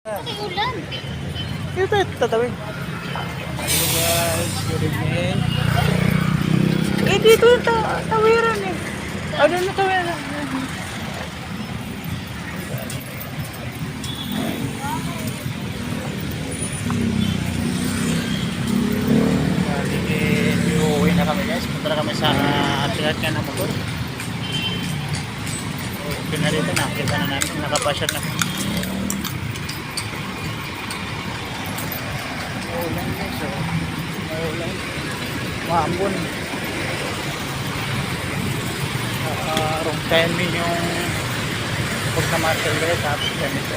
May ulan. Ito, tatawin. Hello guys, good evening. Dito yung tawiran eh. Ano na tawiran? Uuwi na kami guys. Punta na kami sa atilat nga ng motor. Okay na rito, nakita na namin. Nakapasyal na. Maulan guys, oh. Maulan. Maambon. Wrong timing yung pagka-marshal guys. Tapos ganito.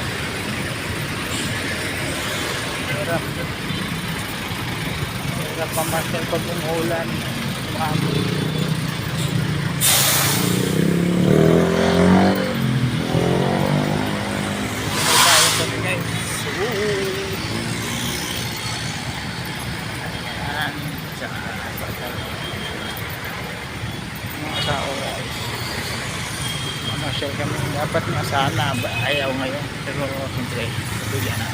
Hirap pa-marshal pag umuulan. Maambon. Tayo kami guys. Mga tao guys, share kami. Dapat nga sana ayaw ngayon, pero siyempre bigyan na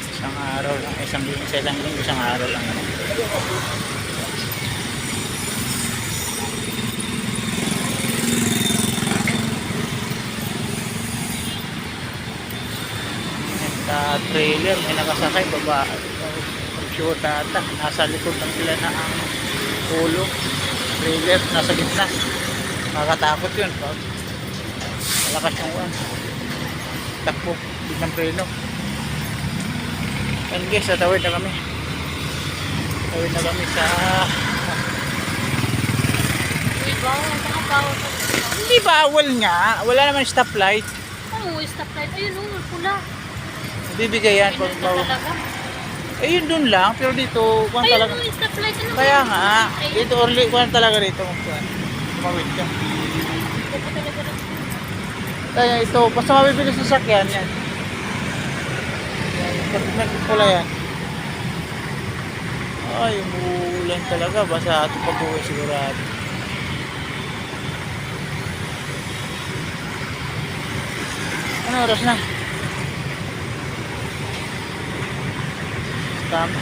isang araw lang, isang linggo, isang araw lang naman. Trailer, may nakasakay baba, shoot ata, nasa likod lang sila na ang ulo. Trailer nasa gitna, makakatakot yun pag malakas yung takbo biglang preno. And guys, tatawid na kami sa hindi bawal nga, wala naman stoplight. Oo, stoplight. Ayun, pula. Bibigay yan pag bawal. Ayun dun lang, pero dito kuwan talaga. Ayun, stoplight. Ano Kaya nga, dito orli kuwan talaga dito. Tumawid ka. Kaya ito, basta mabibilis sa sakyan yan. Pag nagpula yan. Ay, umuulan talaga. Basta ito pag-uwi sigurado. Ano oras na? Tama.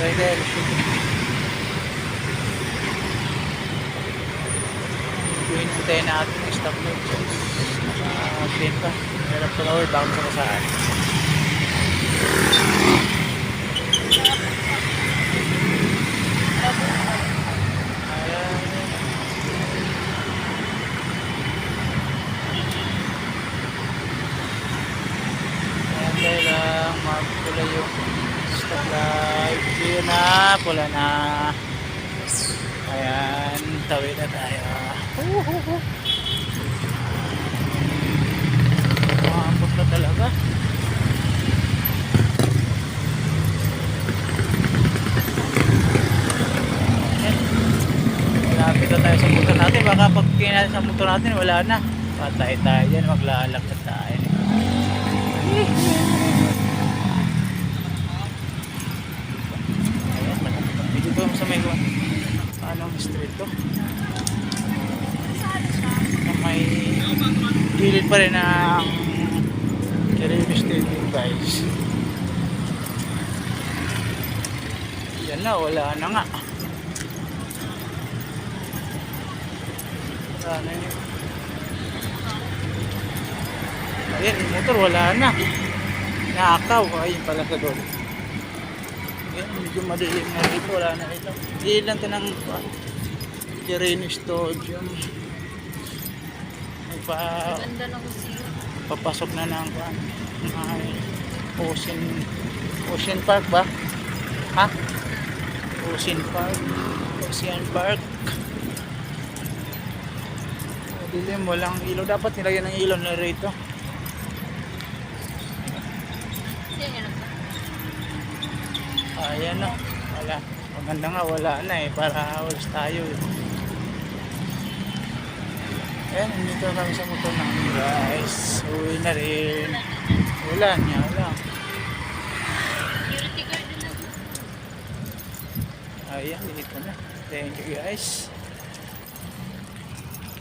Right there. Hintayin natin yung stop light. Naka-green pa. Hirap sa lower, baka sa kasaan. Ayan lang, magpula yung stop light. Yun na, pula na. Ayan, tawid na tayo. Maambot na talaga. Ayan. Malapit na tayo sa motor natin. Baka pag kinala sa motor natin, wala na. Patay tayo dyan, maglalakad tayo. Dito sa may anong street to, na may gilid pa rin ng Quirino Stadium guys. Yan na, wala na nga, wala na yun. Ayan, yung motor wala na, nakaw. Ayun pala sa doon. Ayan, medyo madilim na dito, wala na ito. Hindi lang ito ng Quirino Stadium. Ganda ng siyo. Papasok na ng Ocean Park ba? Ha? Ocean Park. Dilim, walang ilaw. Dapat nilagyan ng ilaw na rito. Ayan na, wala. Maganda nga, wala na eh, para walis tayo eh. Ayan, nandito kami sa motor namin guys. Uwi na rin. Ulan niya, wala. Ayan, dito na. Thank you guys.